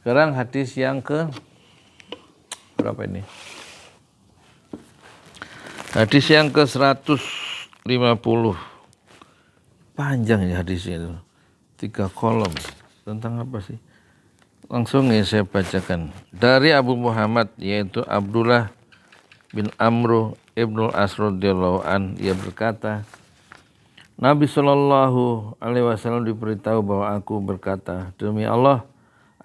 Sekarang hadis yang ke berapa ini? Hadis yang ke 150. Panjang ya hadisnya itu. 3 kolom. Tentang apa sih? Langsung ya saya bacakan. Dari Abu Muhammad yaitu Abdullah bin Amr ibnul As radhiyallahu an, ia berkata, Nabi Shallallahu alaihi wasallam diberitahu bahwa aku berkata, demi Allah,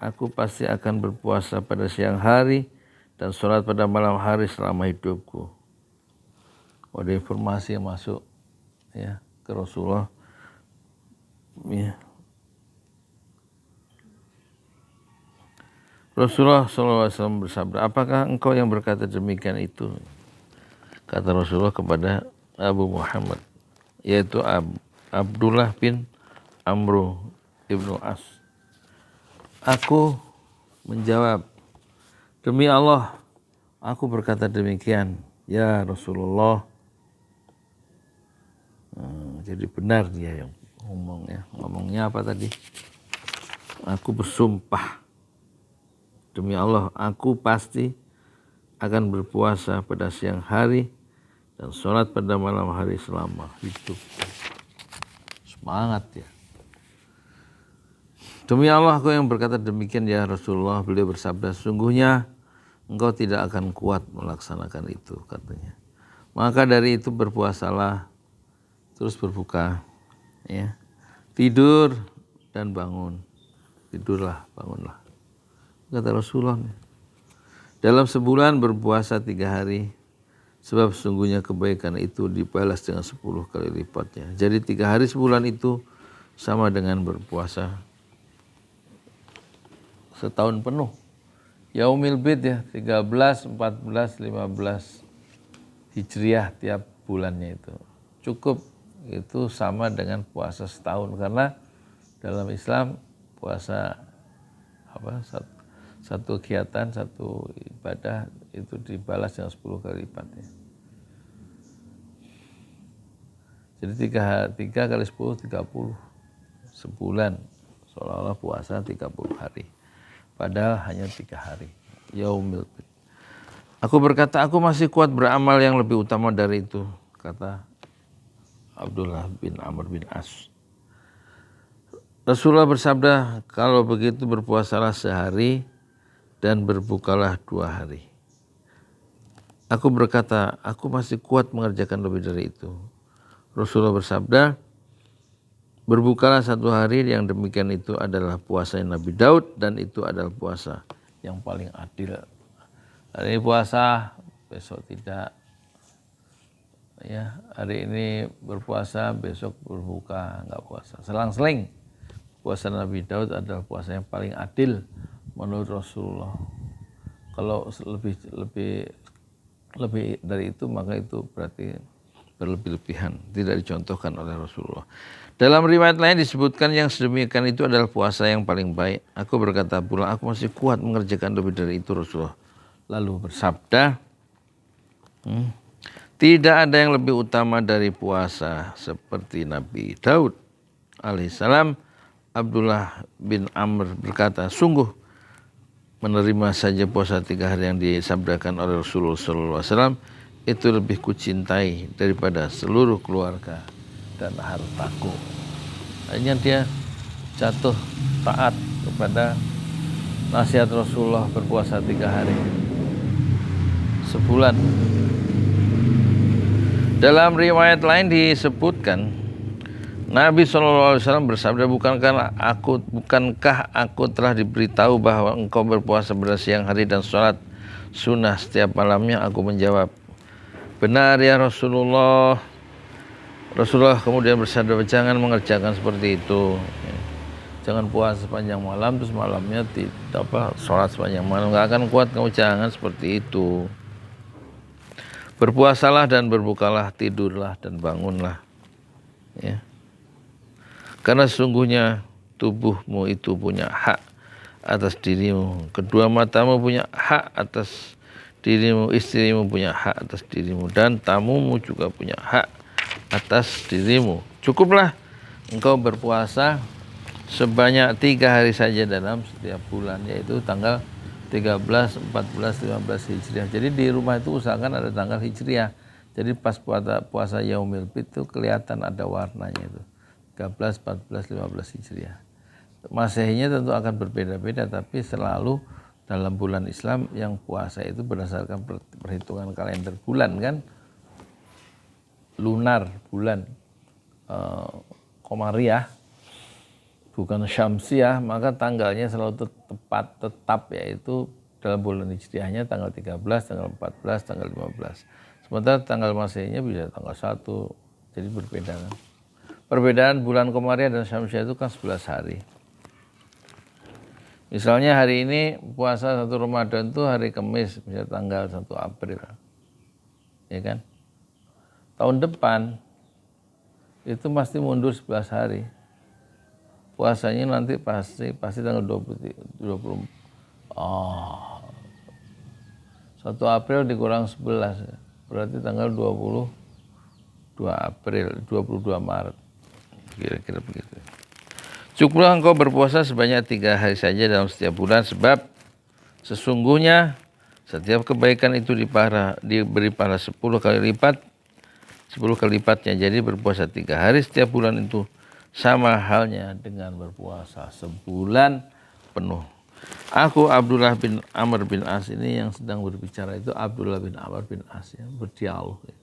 aku pasti akan berpuasa pada siang hari dan sholat pada malam hari selama hidupku. Ada informasi yang masuk ya ke Rasulullah. Ya. Rasulullah SAW bersabda, apakah engkau yang berkata demikian itu? Kata Rasulullah kepada Abu Muhammad, yaitu Abdullah bin Amr ibnu As. Aku menjawab, demi Allah, aku berkata demikian, ya Rasulullah. Jadi benar dia yang ngomongnya apa tadi? Aku bersumpah, demi Allah, aku pasti akan berpuasa pada siang hari dan sholat pada malam hari selama hidup. Semangat ya. Demi Allah, aku yang berkata demikian ya Rasulullah. Beliau bersabda, sungguhnya engkau tidak akan kuat melaksanakan itu, katanya. Maka dari itu berpuasalah, terus berbuka, ya. Tidur dan bangun. Tidurlah, bangunlah. Kata Rasulullah, dalam sebulan berpuasa 3 hari, sebab sesungguhnya kebaikan itu dibalas dengan 10 kali lipatnya. Jadi 3 hari sebulan itu sama dengan berpuasa setahun penuh. Yaumil Bid ya, 13, 14, 15 Hijriah tiap bulannya itu. Cukup itu sama dengan puasa setahun, karena dalam Islam puasa satu kegiatan, satu ibadah itu dibalas dengan 10 kali lipatnya. Jadi 3 kali 10, 30 sebulan, seolah-olah puasa 30 hari. Padahal hanya 3 hari. Yaumil Bid. Aku berkata, aku masih kuat beramal yang lebih utama dari itu, kata Abdullah bin Amr bin As. Rasulullah bersabda, kalau begitu berpuasalah sehari dan berbukalah 2 hari. Aku berkata, aku masih kuat mengerjakan lebih dari itu. Rasulullah bersabda, berbukalah 1 hari, yang demikian itu adalah puasa Nabi Daud dan itu adalah puasa yang paling adil. Hari ini puasa, besok tidak. Ya, hari ini berpuasa, besok berbuka, enggak puasa. Selang-seling. Puasa Nabi Daud adalah puasa yang paling adil menurut Rasulullah. Kalau lebih dari itu, maka itu berarti berlebih-lebihan, tidak dicontohkan oleh Rasulullah. Dalam riwayat lain disebutkan yang sedemikian itu adalah puasa yang paling baik. Aku berkata pula, aku masih kuat mengerjakan lebih dari itu. Rasulullah lalu bersabda, tidak ada yang lebih utama dari puasa seperti Nabi Daud alaihissalam. Abdullah bin Amr berkata, sungguh menerima saja puasa 3 hari yang disabdakan oleh Rasulullah SAW itu lebih kucintai daripada seluruh keluarga dan hartaku. Akhirnya dia jatuh taat kepada nasihat Rasulullah berpuasa 3 hari sebulan. Dalam riwayat lain disebutkan Nabi SAW bersabda, bukankah aku telah diberitahu bahwa engkau berpuasa pada siang hari dan sholat sunnah setiap malamnya? Aku menjawab, benar ya Rasulullah. Rasulullah kemudian bersabda, jangan mengerjakan seperti itu. Jangan puasa sepanjang malam terus malamnya sholat sepanjang malam. Gak akan kuat kamu, jangan seperti itu. Berpuasalah dan berbukalah, tidurlah dan bangunlah. Ya. Karena sesungguhnya tubuhmu itu punya hak atas dirimu. Kedua matamu punya hak atas dirimu. Istrimu punya hak atas dirimu. Dan tamumu juga punya hak atas dirimu. Cukuplah engkau berpuasa sebanyak 3 hari saja dalam setiap bulan, yaitu tanggal 13, 14, 15 Hijriah. Jadi di rumah itu usahakan ada tanggal Hijriah. Jadi pas puasa Yaumil Bid itu kelihatan ada warnanya itu. 13, 14, 15 Hijriah. Masehinya tentu akan berbeda-beda, tapi selalu dalam bulan Islam yang puasa itu berdasarkan perhitungan kalender bulan kan. Lunar, bulan. Komariah, bukan syamsiah, maka tanggalnya selalu tetap yaitu dalam bulan Hijriahnya tanggal 13, tanggal 14, tanggal 15. Sementara tanggal Masehinya bisa tanggal 1, jadi berbeda kan. Perbedaan bulan Komariah dan syamsiah itu kan 11 hari. Misalnya hari ini puasa 1 Ramadan itu hari Kamis, misalnya tanggal 1 April. Ya kan? Tahun depan itu pasti mundur 11 hari. Puasanya nanti pasti tanggal 20. 1 April dikurang 11, berarti tanggal 22 April, 22 Maret. Kira-kira begitu. Cukuplah engkau berpuasa sebanyak 3 hari saja dalam setiap bulan, sebab sesungguhnya setiap kebaikan itu diberi pahala 10 kali lipat. 10 kali lipatnya. Jadi berpuasa 3 hari setiap bulan itu sama halnya dengan berpuasa sebulan penuh. Aku Abdullah bin Amr bin As, ini yang sedang berbicara itu Abdullah bin Amr bin As, ya, berdialog ya.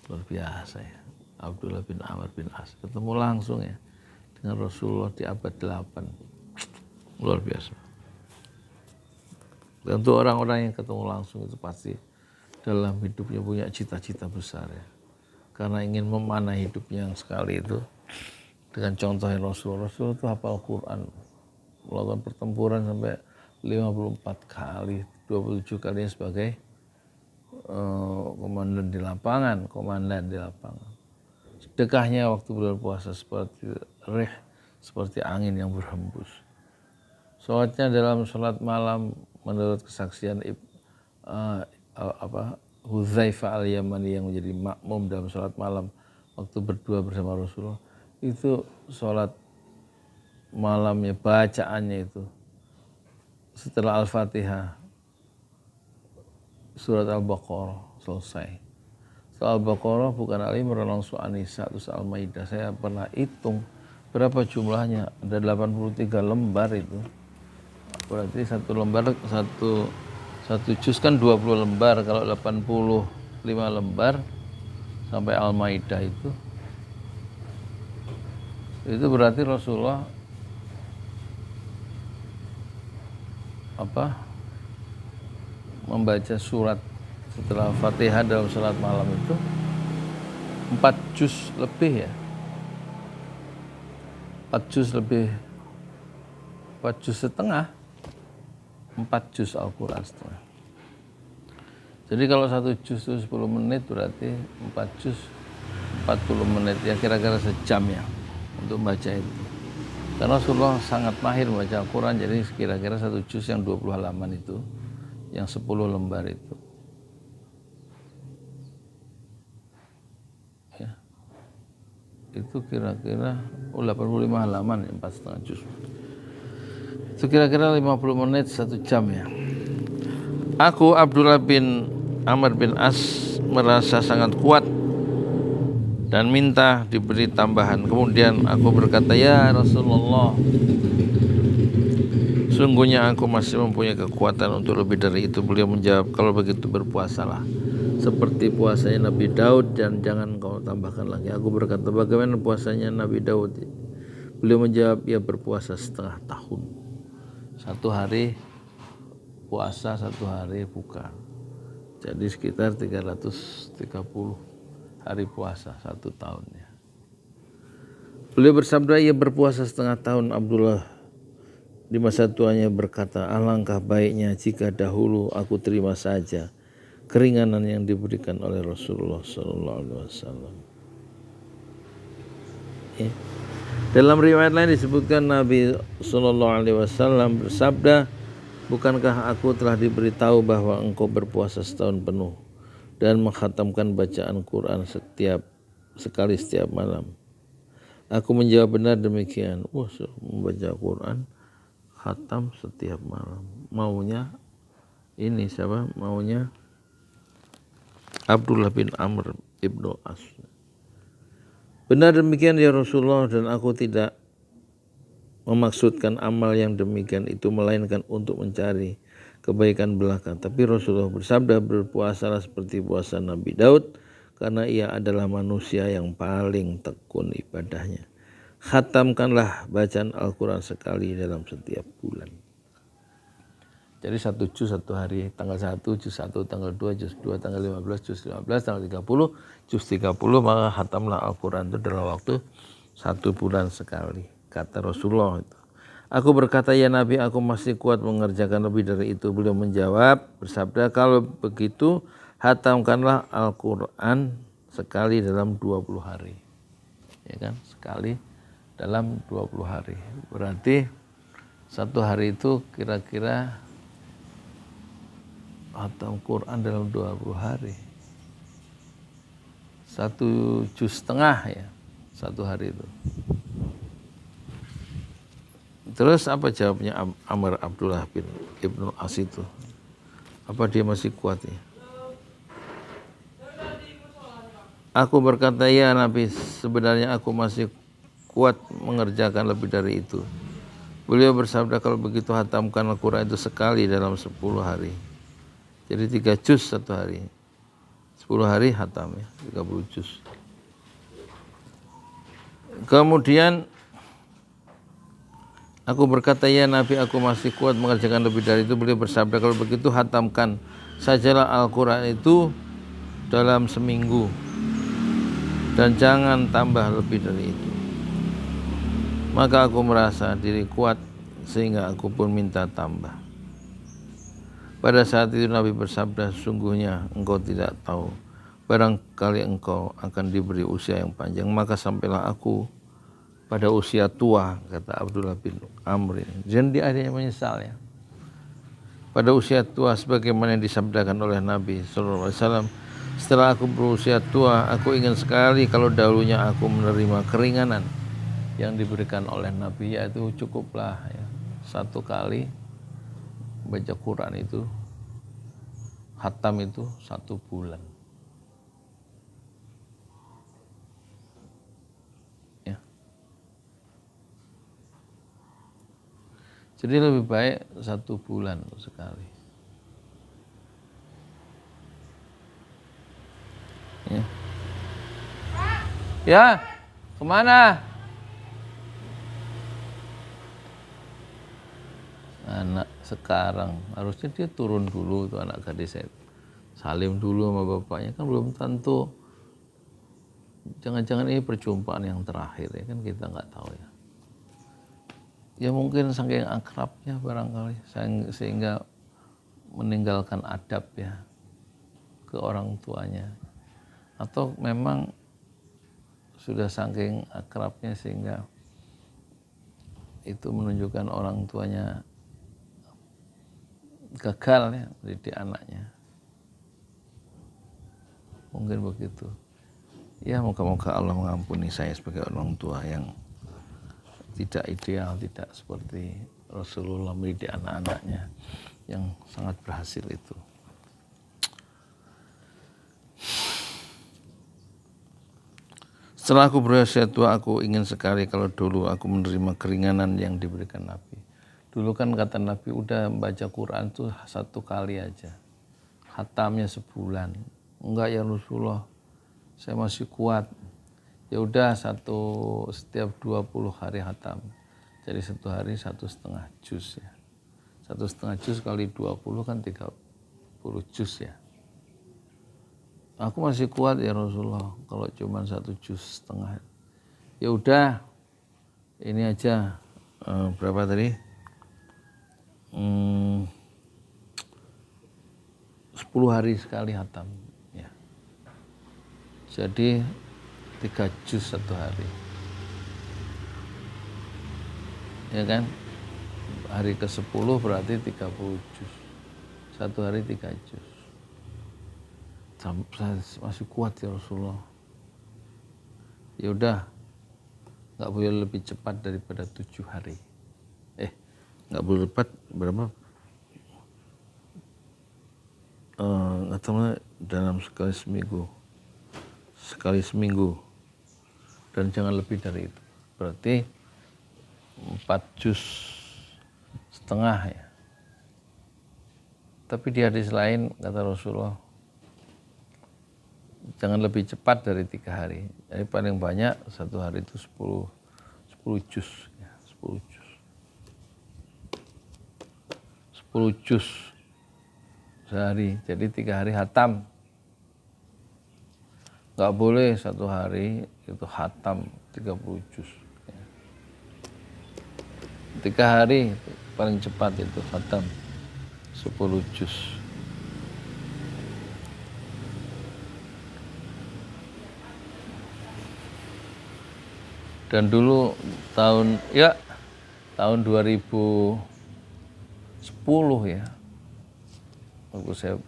Luar biasa ya. Abdullah bin Amr bin As ketemu langsung ya dengan Rasulullah di abad 8. Luar biasa. Tentu orang-orang yang ketemu langsung itu pasti dalam hidupnya punya cita-cita besar ya. Karena ingin memanah hidupnya yang sekali itu dengan contohnya Rasul itu hafal Quran, melakukan pertempuran sampai 54 kali, 27 kali sebagai komandan di lapangan. Sedekahnya waktu berpuasa seperti seperti angin yang berhembus. Sholatnya dalam sholat malam menurut kesaksian Hudzaifah al-Yamani yang menjadi makmum dalam sholat malam waktu berdua bersama Rasulullah, itu sholat malamnya bacaannya itu setelah Al-Fatihah surat Al-Baqarah selesai. Setelah Al-Baqarah bukan Ali langsung An-Nisa terus Al-Maidah. Saya pernah hitung berapa jumlahnya, ada 83 lembar itu. Berarti satu lembar satu juz kan 20 lembar, kalau 85 lembar sampai Al-Maidah itu berarti Rasulullah membaca surat setelah Fatihah dalam salat malam itu 4 juz lebih ya. 4 juz lebih, 4 juz setengah, 4 juz Al-Quran setengah. Jadi kalau 1 juz itu 10 menit berarti 4 juz 40 menit, ya kira-kira sejam ya untuk membaca itu. Karena Rasulullah sangat mahir membaca Al-Quran, jadi kira-kira 1 juz yang 20 halaman itu, yang 10 lembar itu. Ya. Itu kira-kira 85 halaman, 4,5 juz. Itu kira-kira 50 menit 1 jam ya. Aku Abdullah bin Amr bin As merasa sangat kuat dan minta diberi tambahan. Kemudian aku berkata, ya Rasulullah, sungguhnya aku masih mempunyai kekuatan untuk lebih dari itu. Beliau menjawab, kalau begitu berpuasalah seperti puasanya Nabi Daud dan jangan kau tambahkan lagi. Aku berkata, bagaimana puasanya Nabi Daud? Beliau menjawab, ya berpuasa setengah tahun. 1 hari puasa, 1 hari buka. Jadi sekitar 330 hari puasa 1 tahunnya. Beliau bersabda, ia berpuasa setengah tahun. Abdullah di masa tuanya berkata, alangkah baiknya jika dahulu aku terima saja keringanan yang diberikan oleh Rasulullah SAW. Ya. Dalam riwayat lain disebutkan Nabi SAW bersabda, bukankah aku telah diberitahu bahwa engkau berpuasa setahun penuh dan menghatamkan bacaan Quran sekali setiap malam? Aku menjawab benar demikian. Wah, membaca Quran khatam setiap malam. Maunya ini siapa? Maunya Abdullah bin Amr ibnu As. Benar demikian ya Rasulullah, dan aku tidak memaksudkan amal yang demikian itu melainkan untuk mencari kebaikan belaka. Tapi Rasulullah bersabda, berpuasalah seperti puasa Nabi Daud, karena ia adalah manusia yang paling tekun ibadahnya. Khatamkanlah bacaan Al-Quran sekali dalam setiap bulan. Jadi 1 juz 1 hari, tanggal 1, juz 1, tanggal 2, juz 2, tanggal 15, juz 15, tanggal 30, juz 30, maka khatamlah Al-Quran itu dalam waktu 1 bulan sekali. Kata Rasulullah itu. Aku berkata, ya Nabi, aku masih kuat mengerjakan lebih dari itu. Beliau menjawab, bersabda, kalau begitu khatamkanlah Al-Quran sekali dalam 20 hari. Ya kan, sekali dalam 20 hari. Berarti 1 hari itu kira-kira khatam Quran dalam 20 hari. 1 juz setengah ya, 1 hari itu. Terus apa jawabnya Amr Abdullah bin Ibnu As itu? Apa dia masih kuat ya? Aku berkata, ya Nabi, sebenarnya aku masih kuat mengerjakan lebih dari itu. Beliau bersabda, kalau begitu khatamkan Al-Quran itu sekali dalam 10 hari. Jadi 3 juz 1 hari. 10 hari khatam ya, 30 juz. Kemudian aku berkata, ya Nabi, aku masih kuat mengerjakan lebih dari itu. Beliau bersabda, kalau begitu khatamkan sajalah Al-Quran itu dalam seminggu, dan jangan tambah lebih dari itu. Maka aku merasa diri kuat sehingga aku pun minta tambah. Pada saat itu Nabi bersabda, sungguhnya engkau tidak tahu, barangkali engkau akan diberi usia yang panjang. Maka sampailah aku pada usia tua, kata Abdullah bin Amr. Dan dia akhirnya menyesal ya. Pada usia tua sebagaimana yang disabdakan oleh Nabi SAW, setelah aku berusia tua, aku ingin sekali kalau dahulunya aku menerima keringanan yang diberikan oleh Nabi, yaitu cukuplah ya, 1 kali baca Quran itu, khatam itu 1 bulan. Ya. Jadi lebih baik 1 bulan sekali. Ya. Ya, kemana? Anak sekarang harusnya dia turun dulu tuh, anak gadis saya salim dulu sama bapaknya, kan belum tentu, jangan-jangan ini perjumpaan yang terakhir ya kan, kita nggak tahu ya. Ya mungkin saking akrabnya barangkali sehingga meninggalkan adab ya ke orang tuanya, atau memang sudah saking akrabnya sehingga itu menunjukkan orang tuanya gagal ya mendidik anaknya. Mungkin begitu. Ya moga-moga Allah mengampuni saya sebagai orang tua yang tidak ideal, tidak seperti Rasulullah mendidik anak-anaknya yang sangat berhasil itu. Setelah aku berusia tua, aku ingin sekali kalau dulu aku menerima keringanan yang diberikan Nabi. Dulu kan kata Nabi, udah baca Quran tuh 1 kali aja, khatamnya sebulan. Enggak ya Rasulullah, saya masih kuat. Ya udah setiap 20 hari khatam. Jadi 1 hari 1,5 juz ya. 1,5 juz kali 20 kan 30 juz ya. Aku masih kuat ya Rasulullah kalau cuma 1,5 juz. Ya udah, ini aja berapa tadi? 10 hari sekali khatam ya. Jadi 3 juz 1 hari. Ya kan? Hari ke-10 berarti 30 juz. 1 hari 3 juz. Saya masih kuat ya Rasulullah. Ya udah, nggak boleh lebih cepat daripada 7 hari. Nggak boleh cepat berapa? Nggak tahu, dalam sekali seminggu, dan jangan lebih dari itu. Berarti 4 juz setengah ya. Tapi di hadis lain kata Rasulullah, jangan lebih cepat dari 3 hari. Jadi paling banyak satu hari itu 10 juz ya, 10 juz. 10 juz sehari, jadi 3 hari hatam. Nggak boleh satu hari itu hatam 30 juz. 3 hari paling cepat itu hatam 10 juz. Dan dulu tahun 2010 ya, waktu saya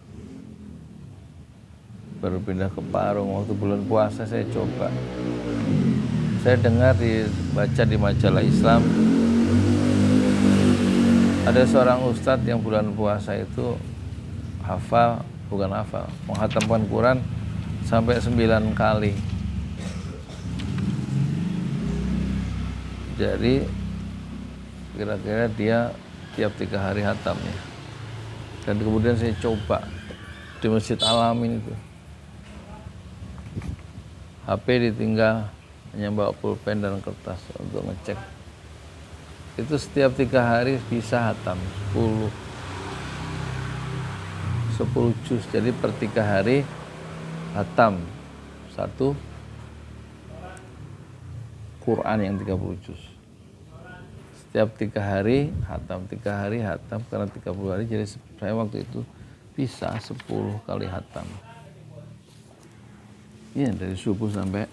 baru pindah ke Parung, waktu bulan puasa saya coba. Saya dengar baca di majalah Islam, ada seorang ustadz yang bulan puasa itu menghatamkan Quran sampai 9 kali. Jadi kira-kira dia tiap 3 hari hatamnya. Dan kemudian saya coba di Masjid Al-Amin itu. HP ditinggal, hanya bawa pulpen dan kertas untuk ngecek. Itu setiap 3 hari bisa hatam 10 juz. Jadi per 3 hari hatam satu Quran yang 30 juz. Setiap 3 hari hatam, 3 hari hatam, karena 30 hari, jadi saya waktu itu bisa 10 kali hatam. Iya, dari subuh sampai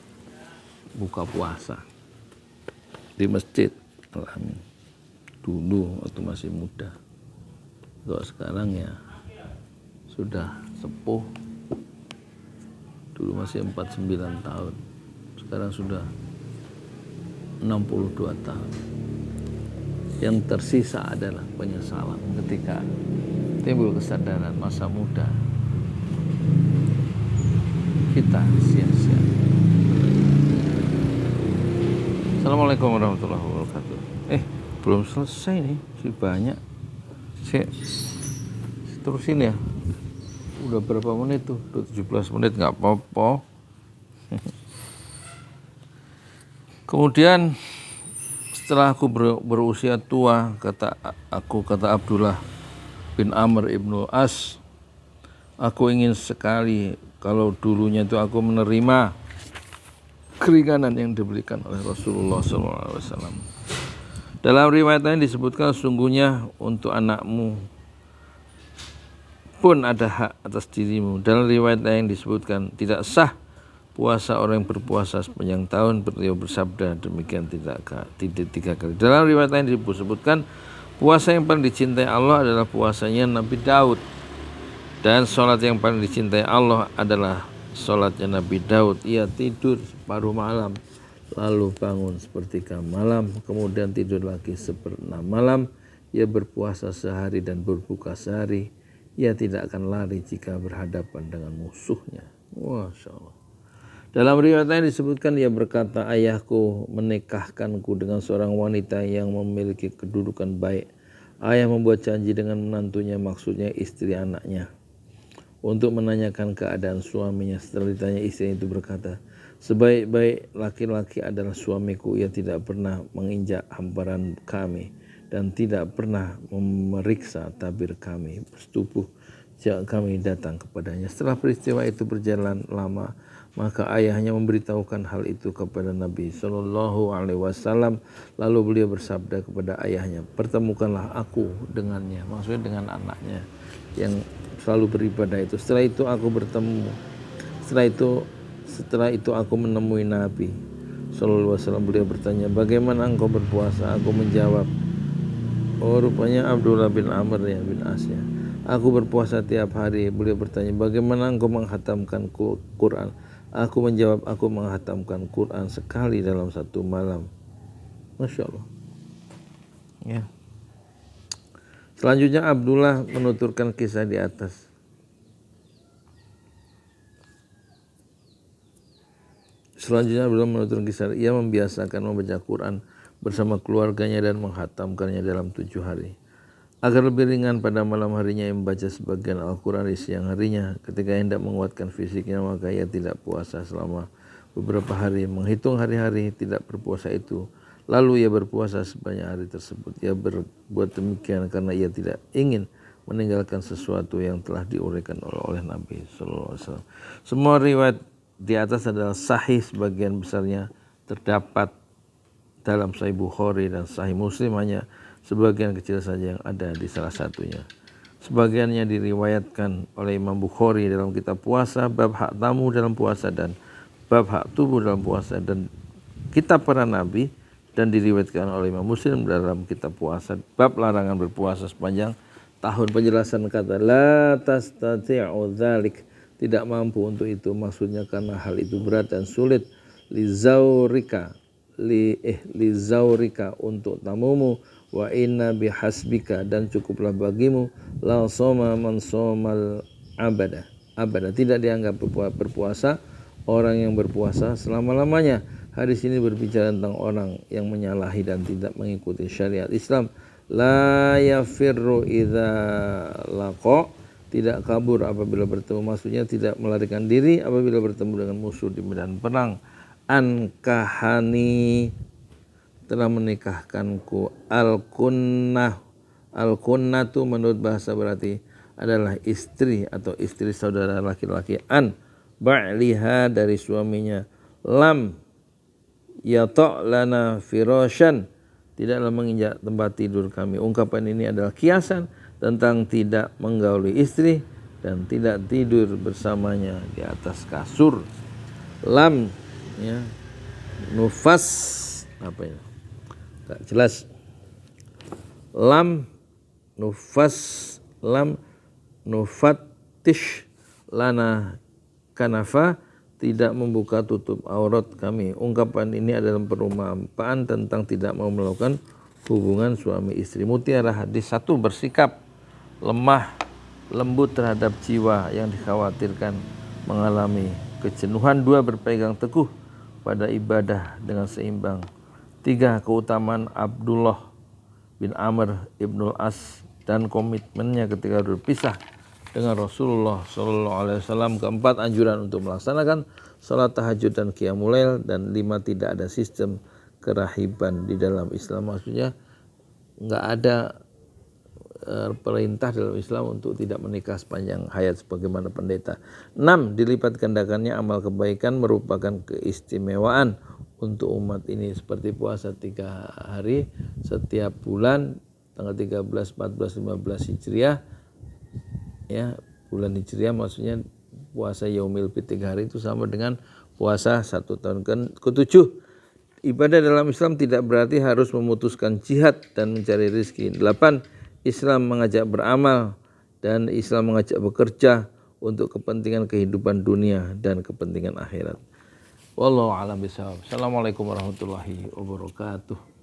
buka puasa di Masjid Al-Amin. Dulu waktu masih muda. Kalau sekarang ya sudah sepuh. Dulu masih 49 tahun. Sekarang sudah 62 tahun. Yang tersisa adalah penyesalan ketika timbul kesadaran masa muda kita sia-sia. Assalamualaikum warahmatullahi wabarakatuh. Belum selesai nih, masih banyak. Saya terusin ya. Udah berapa menit tuh? Udah 17 menit, nggak apa-apa. Kemudian setelah aku berusia tua, kata Abdullah bin Amr ibnu As, aku ingin sekali kalau dulunya itu aku menerima keringanan yang diberikan oleh Rasulullah SAW. Dalam riwayat lain disebutkan, sungguhnya untuk anakmu pun ada hak atas dirimu. Dalam riwayat lain disebutkan, tidak sah puasa orang yang berpuasa sepanjang tahun. Beliau bersabda demikian 3 kali. Dalam riwayat lain disebutkan, puasa yang paling dicintai Allah adalah puasanya Nabi Daud. Dan sholat yang paling dicintai Allah adalah sholatnya Nabi Daud. Ia tidur separuh malam, lalu bangun sepertiga malam, kemudian tidur lagi seperempat malam. Ia berpuasa sehari dan berbuka sehari. Ia tidak akan lari jika berhadapan dengan musuhnya. Masya Allah. Dalam riwayat lain disebutkan, ia berkata, ayahku menikahkanku dengan seorang wanita yang memiliki kedudukan baik. Ayah membuat janji dengan menantunya, maksudnya istri anaknya, untuk menanyakan keadaan suaminya. Setelah ditanya, istri itu berkata, sebaik-baik laki-laki adalah suamiku. Ia tidak pernah menginjak hamparan kami dan tidak pernah memeriksa tabir kami bersetubuh sejak kami datang kepadanya. Setelah peristiwa itu berjalan lama, maka ayahnya memberitahukan hal itu kepada Nabi SAW. Lalu beliau bersabda kepada ayahnya, pertemukanlah aku dengannya, maksudnya dengan anaknya yang selalu beribadah itu. Setelah itu aku bertemu. Setelah itu aku menemui Nabi SAW. Beliau bertanya, bagaimana engkau berpuasa? Aku menjawab, oh rupanya Abdullah bin Amr ya, bin As ya. Aku berpuasa tiap hari. Beliau bertanya, bagaimana engkau menghatamkan Quran? Aku menjawab, aku menghatamkan Quran sekali dalam satu malam. Masya Allah. Ya. Selanjutnya Abdullah menuturkan kisah di atas. Selanjutnya Abdullah menuturkan kisah. Ia membiasakan membaca Quran bersama keluarganya dan menghatamkannya dalam 7 hari. Agar lebih ringan pada malam harinya ia membaca sebagian Al-Quran di siang harinya. Ketika hendak menguatkan fisiknya maka ia tidak puasa selama beberapa hari. Menghitung hari-hari tidak berpuasa itu. Lalu ia berpuasa sebanyak hari tersebut. Ia berbuat demikian karena ia tidak ingin meninggalkan sesuatu yang telah diuraikan oleh Nabi Sallallahu Alaihi Wasallam. Semua riwayat di atas adalah sahih, sebagian besarnya terdapat dalam Sahih Bukhari dan Sahih Muslim, hanya sebagian kecil saja yang ada di salah satunya. Sebagiannya diriwayatkan oleh Imam Bukhari dalam kitab puasa, bab hak tamu dalam puasa dan bab hak tubuh dalam puasa, dan kitab para nabi, dan diriwayatkan oleh Imam Muslim dalam kitab puasa, bab larangan berpuasa sepanjang tahun. Penjelasan kata la tastati'u dzalik, tidak mampu untuk itu, maksudnya karena hal itu berat dan sulit, lizaurika untuk tamumu, wa inna bihasbika, dan cukuplah bagimu, la soma man somal abada, tidak dianggap berpuasa orang yang berpuasa selama-lamanya. Hadis ini berbicara tentang orang yang menyalahi dan tidak mengikuti syariat Islam. La yafirru idza laqa, tidak kabur apabila bertemu, maksudnya tidak melarikan diri apabila bertemu dengan musuh di medan perang. Ankahani, telah menikahkanku. Al-kunnatu menurut bahasa berarti adalah istri atau istri saudara laki-laki. An ba'liha, dari suaminya. Lam yata' lana firasyan, tidaklah menginjak tempat tidur kami. Ungkapan ini adalah kiasan tentang tidak menggauli istri dan tidak tidur bersamanya di atas kasur. Lam, ya, nufas, apa ya, tak jelas. Lam nufas, lam nufattish lana kanafa, tidak membuka tutup aurat kami. Ungkapan ini adalah perumpamaan tentang tidak mau melakukan hubungan suami istri. Mutiara hadis: 1. Bersikap lemah lembut terhadap jiwa yang dikhawatirkan mengalami kejenuhan. 2. Berpegang teguh pada ibadah dengan seimbang. 3. Keutamaan Abdullah bin Amr ibnul As dan komitmennya ketika berpisah dengan Rasulullah SAW. 4. Anjuran untuk melaksanakan salat tahajud dan qiyamul lail. Dan 5. Tidak ada sistem kerahiban di dalam Islam, maksudnya nggak ada perintah dalam Islam untuk tidak menikah sepanjang hayat sebagaimana pendeta. 6. Dilipat gandakannya amal kebaikan merupakan keistimewaan untuk umat ini, seperti puasa 3 hari setiap bulan, tanggal 13, 14, 15 Hijriah. Ya, bulan Hijriah maksudnya puasa Yaumil Fitr 3 hari itu sama dengan puasa 1 tahun. Ke-7, ibadah dalam Islam tidak berarti harus memutuskan jihad dan mencari rezeki. 8. Islam mengajak beramal dan Islam mengajak bekerja untuk kepentingan kehidupan dunia dan kepentingan akhirat. Wallahu a'lam bishawab. Assalamualaikum warahmatullahi wabarakatuh.